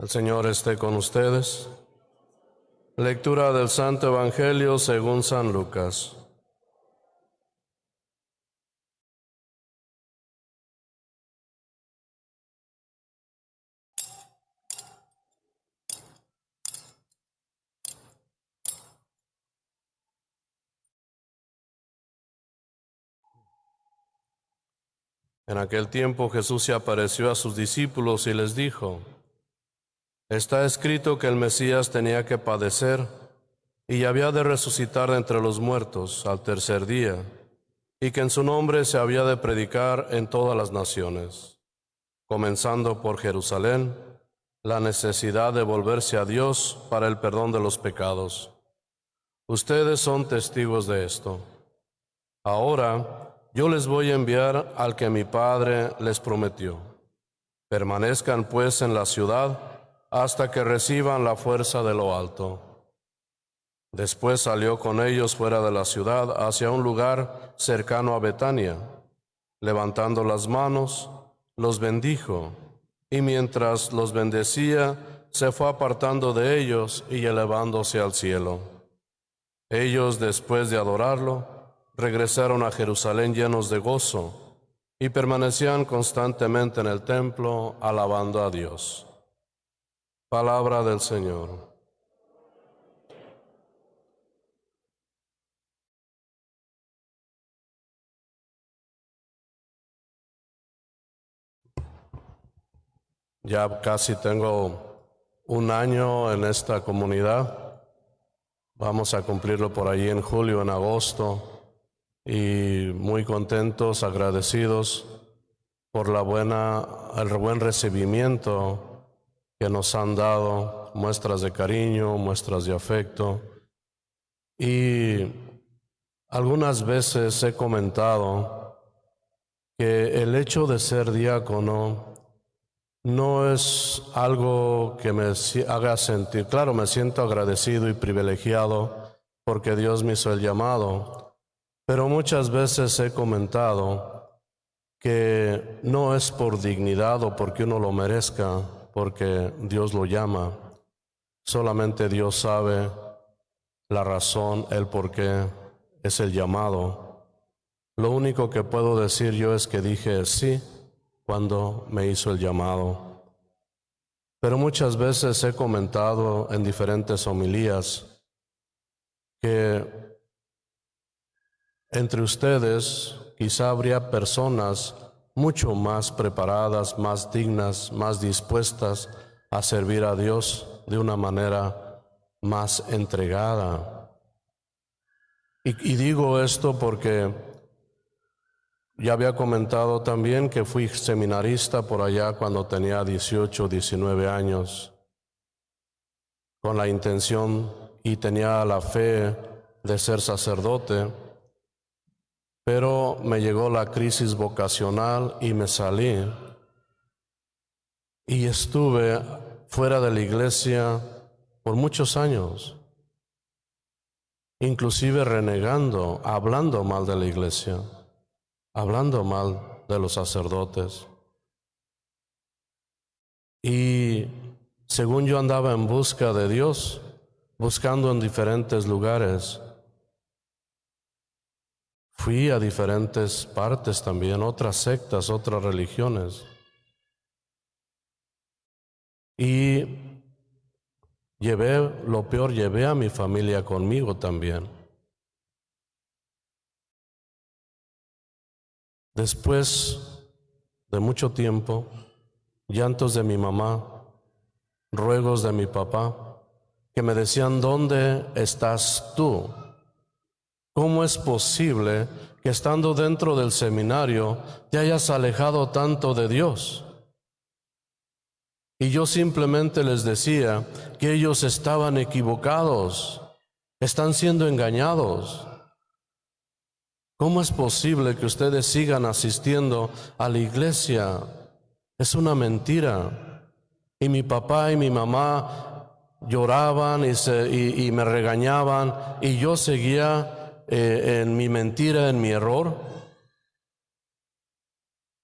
El Señor esté con ustedes. Lectura del Santo Evangelio según San Lucas. En aquel tiempo Jesús se apareció a sus discípulos y les dijo: Está escrito que el Mesías tenía que padecer y había de resucitar de entre los muertos al tercer día, y que en su nombre se había de predicar en todas las naciones, comenzando por Jerusalén, la necesidad de volverse a Dios para el perdón de los pecados. Ustedes son testigos de esto. Ahora yo les voy a enviar al que mi Padre les prometió. Permanezcan pues en la ciudad hasta que reciban la fuerza de lo alto. Después salió con ellos fuera de la ciudad hacia un lugar cercano a Betania. Levantando las manos, los bendijo, y mientras los bendecía, se fue apartando de ellos y elevándose al cielo. Ellos, después de adorarlo, regresaron a Jerusalén llenos de gozo y permanecían constantemente en el templo alabando a Dios. Palabra del Señor. Ya casi tengo un año en esta comunidad. Vamos a cumplirlo por ahí en julio, en agosto. Y muy contentos, agradecidos por el buen recibimiento que nos han dado, muestras de cariño, muestras de afecto. Y algunas veces he comentado que el hecho de ser diácono no es algo que me haga sentir, claro, me siento agradecido y privilegiado porque Dios me hizo el llamado, pero muchas veces he comentado que no es por dignidad o porque uno lo merezca, porque Dios lo llama. Solamente Dios sabe la razón, el por qué es el llamado. Lo único que puedo decir yo es que dije sí cuando me hizo el llamado. Pero muchas veces he comentado en diferentes homilías que entre ustedes quizá habría personas mucho más preparadas, más dignas, más dispuestas a servir a Dios de una manera más entregada. Y digo esto porque ya había comentado también que fui seminarista por allá cuando tenía 18, 19 años, con la intención y tenía la fe de ser sacerdote, pero me llegó la crisis vocacional y me salí y estuve fuera de la iglesia por muchos años, inclusive renegando, hablando mal de la iglesia, hablando mal de los sacerdotes. Y según yo andaba en busca de Dios, buscando en diferentes lugares. Fui a diferentes partes también, otras sectas, otras religiones. Y llevé a mi familia conmigo también. Después de mucho tiempo, llantos de mi mamá, ruegos de mi papá, que me decían: ¿dónde estás tú? ¿Cómo es posible que estando dentro del seminario te hayas alejado tanto de Dios? Y yo simplemente les decía que ellos estaban equivocados, están siendo engañados. ¿Cómo es posible que ustedes sigan asistiendo a la iglesia? Es una mentira. Y mi papá y mi mamá lloraban y me regañaban, y yo seguía en mi mentira, en mi error.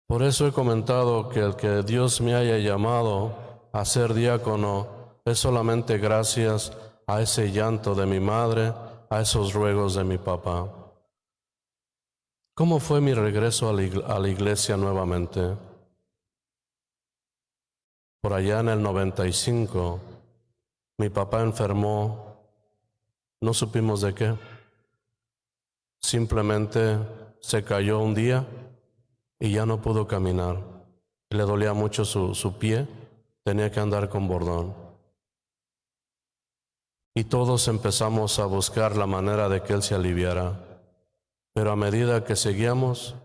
Por eso he comentado que el que Dios me haya llamado a ser diácono es solamente gracias a ese llanto de mi madre, a esos ruegos de mi papá. ¿Cómo fue mi regreso a la iglesia nuevamente? Por allá en el 95, mi papá enfermó, no supimos de qué. Simplemente se cayó un día y ya no pudo caminar. Le dolía mucho su pie, tenía que andar con bordón. Y todos empezamos a buscar la manera de que él se aliviara. Pero a medida que seguíamos,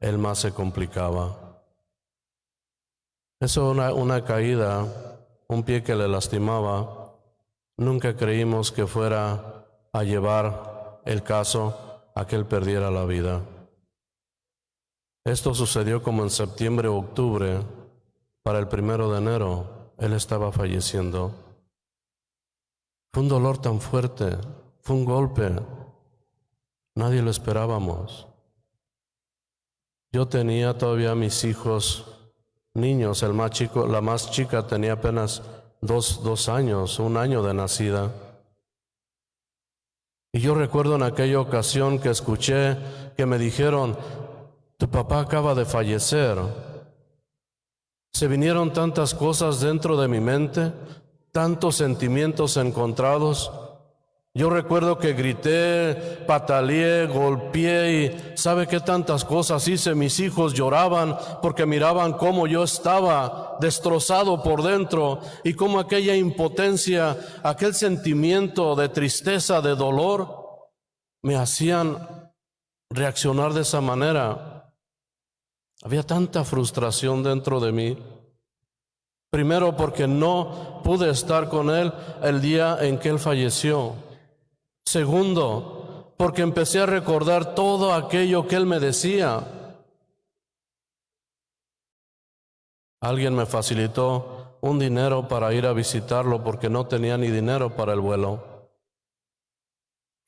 él más se complicaba. Eso, una caída, un pie que le lastimaba, nunca creímos que fuera a llevar el caso a que él perdiera la vida. Esto sucedió como en septiembre o octubre. Para el 1 de enero, él estaba falleciendo. Fue un dolor tan fuerte, fue un golpe. Nadie lo esperábamos. Yo tenía todavía mis hijos niños, el más chico, la más chica tenía apenas dos años, 1 año de nacida. Y yo recuerdo en aquella ocasión que escuché que me dijeron, tu papá acaba de fallecer. Se vinieron tantas cosas dentro de mi mente, tantos sentimientos encontrados. Yo recuerdo que grité, pataleé, golpeé y ¿sabe qué tantas cosas hice? Mis hijos lloraban porque miraban cómo yo estaba destrozado por dentro y cómo aquella impotencia, aquel sentimiento de tristeza, de dolor, me hacían reaccionar de esa manera. Había tanta frustración dentro de mí. Primero porque no pude estar con él el día en que él falleció. Segundo, porque empecé a recordar todo aquello que él me decía. Alguien me facilitó un dinero para ir a visitarlo porque no tenía ni dinero para el vuelo.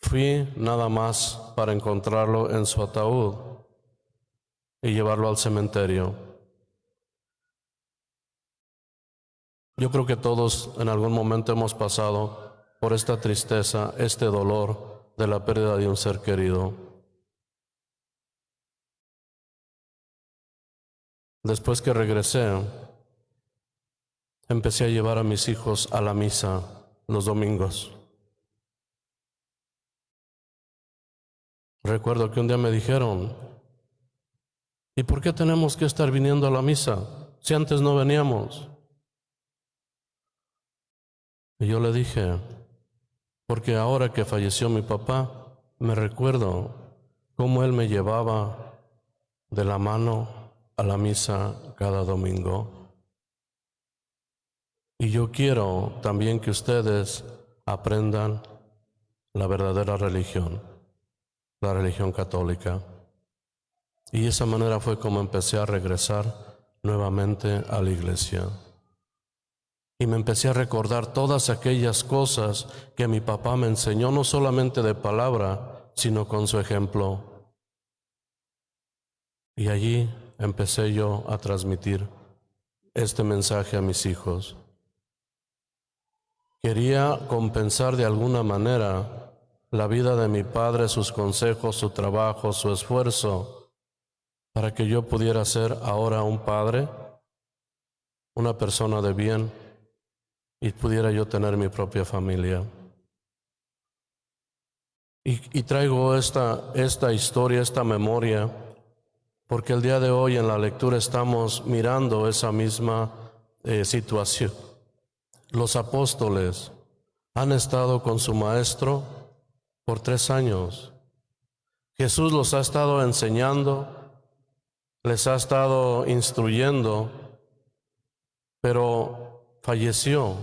Fui nada más para encontrarlo en su ataúd y llevarlo al cementerio. Yo creo que todos en algún momento hemos pasado por esta tristeza, este dolor de la pérdida de un ser querido. Después que regresé, empecé a llevar a mis hijos a la misa los domingos. Recuerdo que un día me dijeron, ¿y por qué tenemos que estar viniendo a la misa si antes no veníamos? Y yo le dije, porque ahora que falleció mi papá, me recuerdo cómo él me llevaba de la mano a la misa cada domingo. Y yo quiero también que ustedes aprendan la verdadera religión, la religión católica. Y de esa manera fue como empecé a regresar nuevamente a la iglesia. Y me empecé a recordar todas aquellas cosas que mi papá me enseñó, no solamente de palabra, sino con su ejemplo. Y allí empecé yo a transmitir este mensaje a mis hijos. Quería compensar de alguna manera la vida de mi padre, sus consejos, su trabajo, su esfuerzo, para que yo pudiera ser ahora un padre, una persona de bien, y pudiera yo tener mi propia familia. Y traigo esta historia, esta memoria, porque el día de hoy en la lectura estamos mirando esa misma situación. Los apóstoles han estado con su maestro por 3 años. Jesús los ha estado enseñando, les ha estado instruyendo, pero falleció.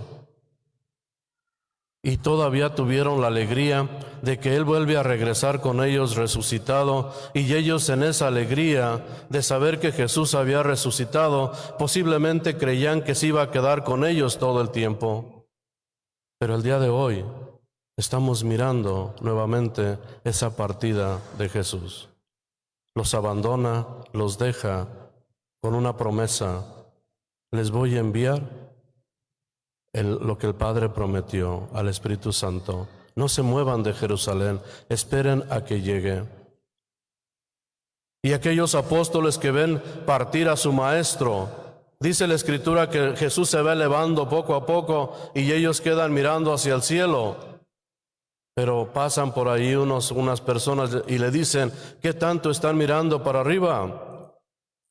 Y todavía tuvieron la alegría de que Él vuelve a regresar con ellos resucitado, y ellos en esa alegría de saber que Jesús había resucitado, posiblemente creían que se iba a quedar con ellos todo el tiempo. Pero el día de hoy estamos mirando nuevamente esa partida de Jesús. Los abandona, los deja con una promesa: les voy a enviar lo que el Padre prometió al Espíritu Santo. No se muevan de Jerusalén, esperen a que llegue. Y aquellos apóstoles que ven partir a su Maestro, dice la Escritura que Jesús se va elevando poco a poco y ellos quedan mirando hacia el cielo. Pero pasan por ahí unas personas y le dicen, ¿qué tanto están mirando para arriba?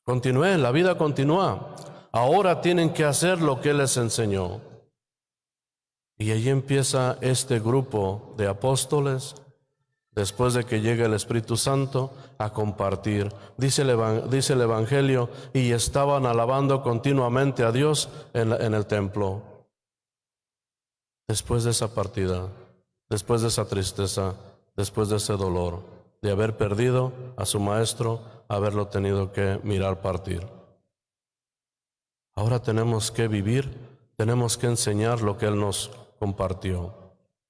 Continúen, la vida continúa. Ahora tienen que hacer lo que Él les enseñó. Y allí empieza este grupo de apóstoles, después de que llegue el Espíritu Santo, a compartir. Dice el Evangelio, y estaban alabando continuamente a Dios en el templo. Después de esa partida, después de esa tristeza, después de ese dolor, de haber perdido a su Maestro, haberlo tenido que mirar partir. Ahora tenemos que vivir, tenemos que enseñar lo que Él nos compartió.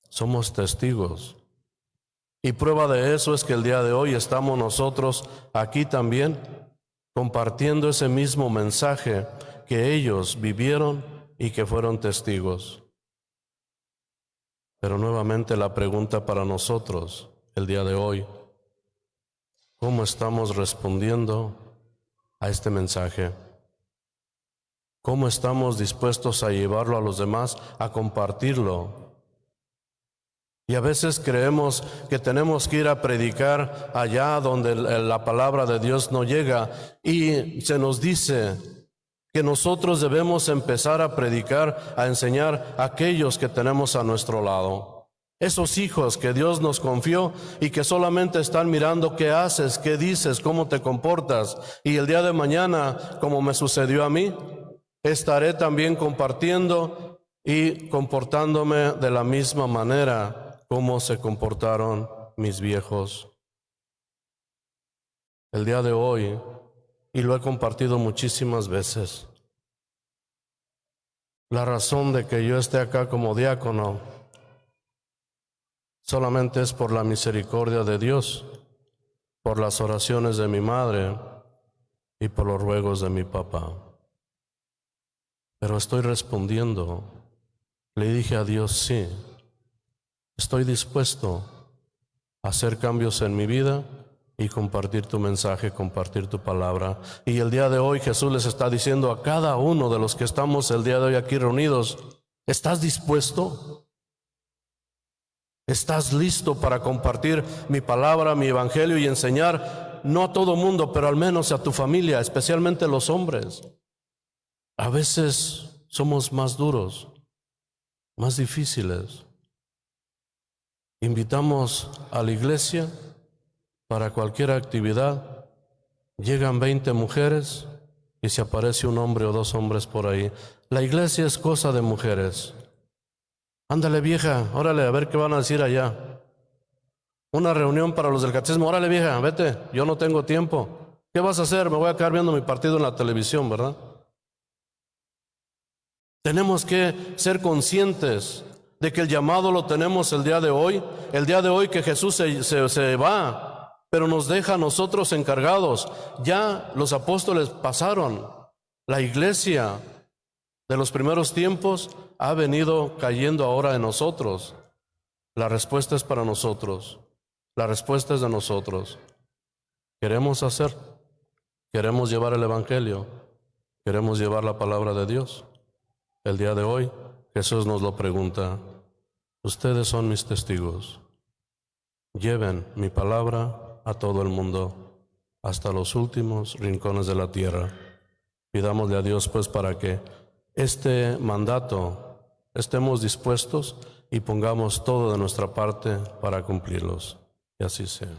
Somos testigos. Y prueba de eso es que el día de hoy estamos nosotros aquí también compartiendo ese mismo mensaje que ellos vivieron y que fueron testigos. Pero nuevamente la pregunta para nosotros el día de hoy, ¿cómo estamos respondiendo a este mensaje? ¿Cómo estamos dispuestos a llevarlo a los demás, a compartirlo? Y a veces creemos que tenemos que ir a predicar allá donde la palabra de Dios no llega, y se nos dice que nosotros debemos empezar a predicar, a enseñar a aquellos que tenemos a nuestro lado. Esos hijos que Dios nos confió y que solamente están mirando qué haces, qué dices, cómo te comportas. Y el día de mañana, como me sucedió a mí, estaré también compartiendo y comportándome de la misma manera como se comportaron mis viejos. El día de hoy, y lo he compartido muchísimas veces, la razón de que yo esté acá como diácono solamente es por la misericordia de Dios, por las oraciones de mi madre y por los ruegos de mi papá. Pero estoy respondiendo. Le dije a Dios, sí, estoy dispuesto a hacer cambios en mi vida y compartir tu mensaje, compartir tu palabra. Y el día de hoy Jesús les está diciendo a cada uno de los que estamos el día de hoy aquí reunidos, ¿estás dispuesto? ¿Estás listo para compartir mi palabra, mi evangelio y enseñar, no a todo mundo, pero al menos a tu familia, especialmente los hombres? A veces somos más duros, más difíciles. Invitamos a la iglesia para cualquier actividad. Llegan 20 mujeres y se aparece un hombre o dos hombres por ahí. La iglesia es cosa de mujeres. Ándale vieja, órale, a ver qué van a decir allá. Una reunión para los del catecismo, órale vieja, vete, yo no tengo tiempo. ¿Qué vas a hacer? Me voy a quedar viendo mi partido en la televisión, ¿verdad? Tenemos que ser conscientes de que el llamado lo tenemos el día de hoy que Jesús se va, pero nos deja a nosotros encargados. Ya los apóstoles pasaron, la iglesia de los primeros tiempos ha venido cayendo ahora en nosotros. La respuesta es para nosotros, la respuesta es de nosotros. Queremos hacer, queremos llevar el evangelio, queremos llevar la palabra de Dios. El día de hoy Jesús nos lo pregunta. Ustedes son mis testigos. Lleven mi palabra a todo el mundo, hasta los últimos rincones de la tierra. Pidámosle a Dios pues para que este mandato estemos dispuestos y pongamos todo de nuestra parte para cumplirlos. Y así sea.